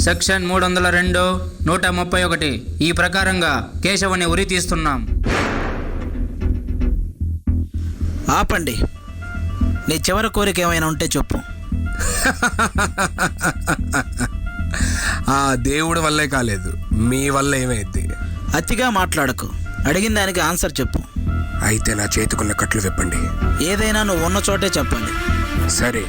Section 302, 131 ఈ ప్రకారంగా కేశవుని ఉరి తీస్తున్నాం. ఆపండి. నీ చివరి కోరిక ఏమైనా ఉంటే చెప్పు. ఆ దేవుడి వల్లే కాలేదు, మీ వల్ల ఏమైంది? అతిగా మాట్లాడకు. అడిగిన దానికి ఆన్సర్ చెప్పు. అయితే నా చేతికున్న కట్లు విప్పండి. ఏదైనా నువ్వు ఉన్న చోటే చెప్పాలి. సరే.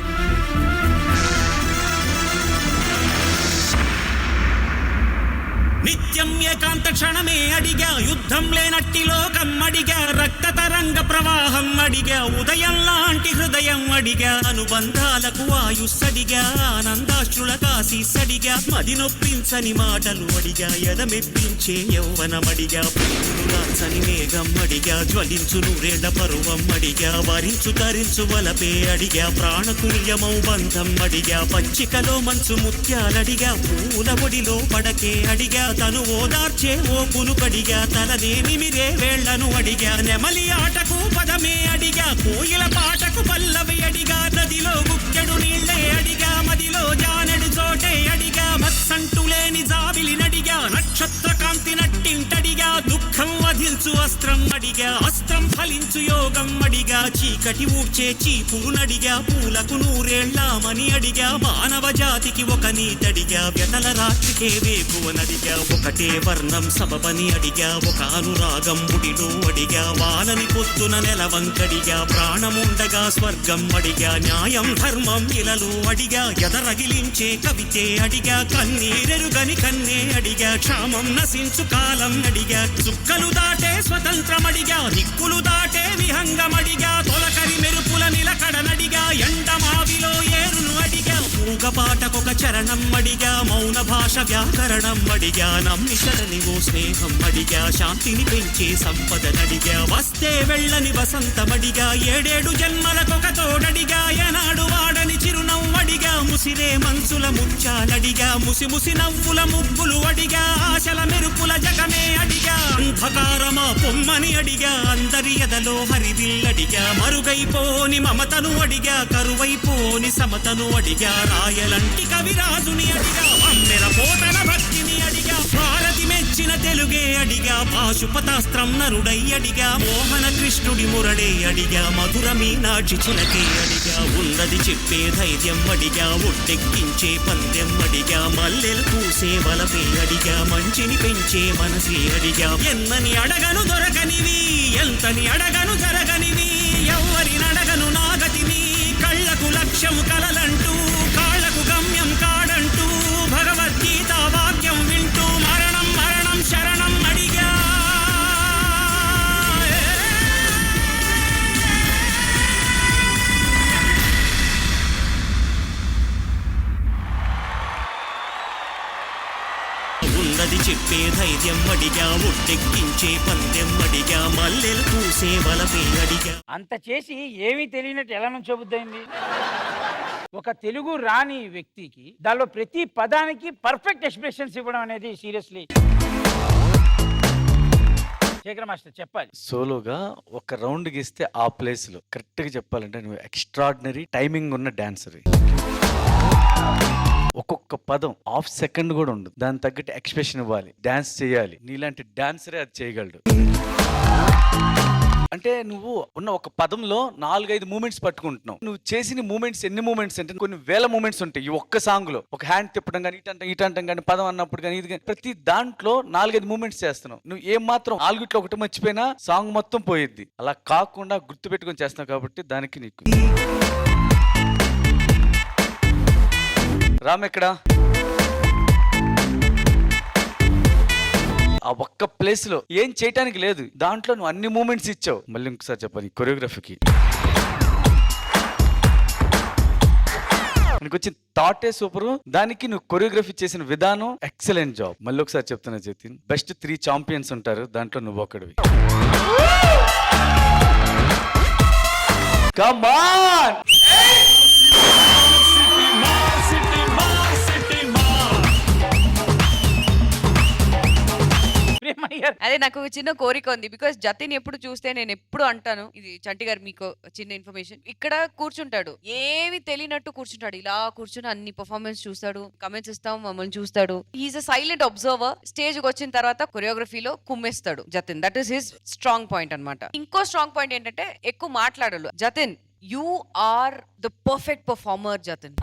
నిత్యం ఏకాంత క్షణమే అడిగా, యుద్ధం లేనట్టి లోకం అడిగా, రక్త తరంగ ప్రవాహం అడిగా, ఉదయం లాంటి హృదయం అడిగా, అనుబంధాలకు ఆయుస్సడిగా, ఆనందాశ్రుల కాశీస్సడిగా, మది నొప్పించని మాటలు అడిగా, ఎదమెప్పించే యౌవనమడిగా, పూలురాల్చని మేఘం అడిగా, జ్వలించు నూరేళ్ల పరువం అడిగా, వరించు తరించు వలపే అడిగా, ప్రాణతుల్యమౌ బంధం అడిగా, పచ్చికలో మంచు ముత్యాలడిగా, పూల ఒడిలో పడకే అడిగా, తను ఓదార్చే ఓ పులుకడిగా, తలనే నిమిరే వేళ్లను అడిగా, నెమలి ఆటకు పదమే అడిగా, కోయిల పాటకు పల్లవి అడిగా, నదిలో గుక్కెడు నీళ్లే అడిగా, మదిలో జానెడు చోటే అడిగా, మత్సంటు లేని జాబిలి నడిగా, నక్షత్ర కాంతి నట్టింటడిగా, దుఃఖం వధించు అస్త్రం అడిగా, అస్త్రం ఫలించు యోగం అడిగా, చీకటి ఊడ్చే చీపురు నడిగా, పూలకు నూరేళ్లామని అడిగా, మానవ జాతికి ఒక నీతడిగా, వ్యతల రాత్రికే వేకువ నడిగా, ఒకటే వర్ణం సబబని అడిగా, ఒక అనురాగం ముడిలో అడిగా, వాలని పొద్దున నెలవంకడిగా, ప్రాణముండగా స్వర్గం అడిగా, న్యాయం ధర్మం ఇలలో అడిగా, ఎదరగిలించే కవితే అడిగా, కన్నీరెరుగని కన్నే అడిగా, క్షామం నశించు కాలం అడిగా, చుక్కలు దాటే స్వతంత్రమడిగా, దిక్కులు దాటే విహంగమడిగా, తొలకరి మెరుపుల నిలకడనడిగా, ఎండమావిలో ఏరును అడిగా, మూగపాటకొక చరణం అడిగా, మౌన భాష వ్యాకరణం అడిగా, నమ్మిశలని ఓ స్నేహం అడిగా, శాంతిని పెంచే సంపదనడిగా, వస్తే వెళ్ళని వసంతమడిగా, ఏడేడు జన్మలకొక తోడడిగా, ఎనాడు వాడని చిరునవ్వడిగా, ముసిరే మనసుల ముచ్చాలడిగా, ముసి ముసి నవ్వుల ముగ్గులు అడిగా, ఆశల మెరుపుల జగమే అడిగా, అంధకారమా పొమ్మని అడిగా, అందరి ఎదలో హరివిల్లడిగా, మరుగైపోని మమతను అడిగా, కరువైపోని సమతను అడిగా, రాయలంటి కవిరాజుని అడిగా, అమ్మెల పోతన భక్తిని అడిగా, భారతి మెచ్చిన తెలుగే అడిగా, పాశుపతాస్త్రం నరుడై అడిగా, మోహన కృష్ణుడి మురడే అడిగా, మధుర మీనాక్షి చిలకే అడిగా, ఉన్నది చెప్పే ధైర్యం అడిగా, ఒట్టెక్కించే పందెం అడిగా, మల్లెలు పూసే బలపే అడిగా, మంచిని పెంచే మనసే అడిగా, ఎన్నని అడగను దొరకనివి, ఎంతని అడగను జరగనివి, ఎవ్వరిని అడగను నాగతిని, కళ్ళకు లక్ష్యం కలలంటూ, కాళ్ళకు గమ్యం కాడంటూ, భగవద్గీత వాక్యం వింటూ, మరణం మరణం శరణం అడిగా. ఉన్నది చెప్పే ధైర్యం అడిగా, ఒట్టెక్కించే పందెం అడిగా, మల్లెలు పూసే బలపే అడిగా. అంత చేసి ఏమీ తెలియనట్టు ఎలా నుంచోబుద్దయింది? ఒక తెలుగు రాని వ్యక్తికి దానిలో ప్రతి పదానికి పర్ఫెక్ట్ ఎక్స్ప్రెషన్స్ ఇవ్వడం అనేది సీరియస్లీ శేఖర్ మాస్టర్ చెప్పాలి. సోలోగా ఒక రౌండ్ గీస్తే ఆ ప్లేస్ లో కరెక్ట్ గా చెప్పాలంటే నువ్వు ఎక్స్ట్రాడినరీ టైమింగ్ ఉన్న డాన్సర్. ఒక్కొక్క పదం హాఫ్ సెకండ్ కూడా ఉండదు, దాని తగ్గట్టు ఎక్స్ప్రెషన్ ఇవ్వాలి, డాన్స్ చేయాలి. నీలాంటి డాన్సరే అది చేయగలడు. అంటే నువ్వు ఉన్న ఒక పదంలో 4-5 మూమెంట్స్ పట్టుకుంటున్నావు. నువ్వు చేసిన మూమెంట్స్ ఎన్ని మూమెంట్స్ అంటే కొన్ని వేల మూమెంట్స్ ఉంటాయి ఈ ఒక్క సాంగ్ లో. ఒక హ్యాండ్ తిప్పడం కానీ, ఇటంటం కానీ, పదం అన్నప్పుడు కానీ, ఇది కానీ, ప్రతి దాంట్లో 4-5 మూమెంట్స్ చేస్తున్నావు. నువ్వు ఏం మాత్రం 4 ఒకటి మర్చిపోయినా సాంగ్ మొత్తం పోయిద్ది. అలా కాకుండా గుర్తు పెట్టుకొని చేస్తున్నావు కాబట్టి దానికి నీకు రామ్ ఎక్కడా? ఆ ఒక్క ప్లేస్ లో ఏం చేయటానికి లేదు, దాంట్లో నువ్వు అన్ని మూమెంట్స్ ఇచ్చావు. మళ్ళీ ఇంకోసారి చెప్పాలి, కొరియోగ్రఫీకి నీకు వచ్చిన థాటే సూపర్, దానికి నువ్వు కొరియోగ్రఫీ చేసిన విధానం ఎక్సలెంట్ జాబ్. మళ్ళీ ఒకసారి చెప్తున్నా జతిన్, బెస్ట్ 3 ఛాంపియన్స్ ఉంటారు, దాంట్లో నువ్వు ఒకడివి. Come on! అదే నాకు ఒక చిన్న కోరిక ఉంది. బికాస్ జతిన్ ఎప్పుడు చూస్తే నేను ఎప్పుడు అంటాను, ఇది చంటి గారు మీకు చిన్న ఇన్ఫర్మేషన్, ఇక్కడ కూర్చుంటాడు, ఏమి తెలియనట్టు కూర్చుంటాడు, ఇలా కూర్చుని అన్ని పర్ఫార్మెన్స్ చూస్తాడు, కమెంట్స్ ఇస్తాం, మమ్మల్ని చూస్తాడు. Is a silent observer. Stage కి వచ్చిన తర్వాత కొరియోగ్రఫీలో కుమ్మేస్తాడు Jatin. That is his strong point అన్నమాట. ఇంకో స్ట్రాంగ్ పాయింట్ ఏంటంటే ఎక్కువ మాట్లాడలు. Jatin, you are the perfect performer Jatin.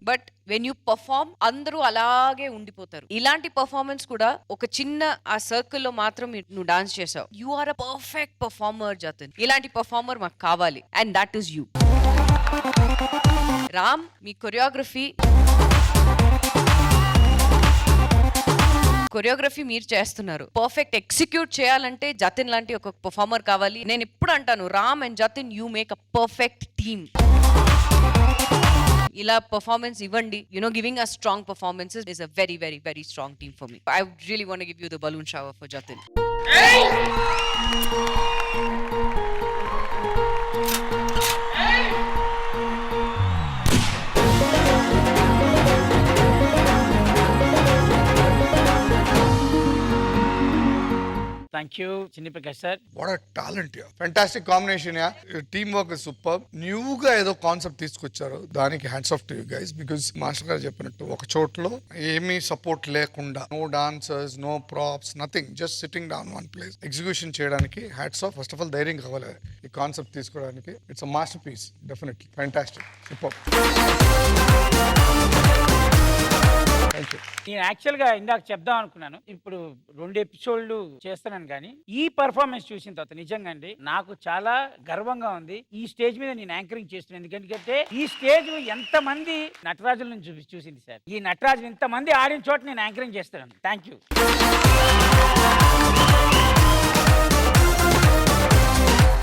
But when you perform అందరూ అలాగే ఉండిపోతారు. ఇలాంటి పర్ఫార్మెన్స్ కూడా ఒక చిన్న ఆ సర్కిల్ లో మాత్రం నువ్వు డాన్స్ చేసావు. You are a perfect performer Jatin. ఇలాంటి పర్ఫార్మర్ మాకు కావాలి and that is you. Ram, మీ కొరియోగ్రఫీ మీరు చేస్తున్నారు. పర్ఫెక్ట్ ఎగ్జిక్యూట్ చేయాలంటే జతిన్ లాంటి ఒక పర్ఫార్మర్ కావాలి. నేను ఎప్పుడు అంటాను, Ram and Jatin, you make a perfect team. ఇలా పర్ఫార్మెన్స్ ఇవ్వండి. Giving a strong performances is a very very very strong team for me. I would really want to give you the balloon shower for Jatin. Thank you Chinni Prakash sir. What a talent ya, fantastic combination ya. Team work is super. న్యూగా ఏదో concept తీసుకొచ్చారు, దానికి hands off to you guys. Because master garu చెప్పినట్టు ఒక చోట్లో ఏమీ support లేకుండా, no dancers, no props, nothing, just sitting down one place, execution చేయడానికి hats off. First of all ధైర్యం కావాలి ఈ కాన్సెప్ట్ తీసుకోవడానికి. It's a masterpiece, definitely fantastic, super. నేను యాక్చువల్గా ఇందాక చెప్దాం అనుకున్నాను, ఇప్పుడు 2 ఎపిసోడ్లు చేస్తున్నాను, కానీ ఈ పర్ఫార్మెన్స్ చూసిన తర్వాత నిజంగా అండి నాకు చాలా గర్వంగా ఉంది. ఈ స్టేజ్ మీద నేను యాంకరింగ్ చేస్తున్నాను. ఎందుకంటే ఈ స్టేజ్ ఎంతమంది నటరాజుల నుంచి చూసింది సార్. ఈ నటరాజులు ఇంతమంది ఆడిన చోట నేను యాంకరింగ్ చేస్తున్నాను. Thank you.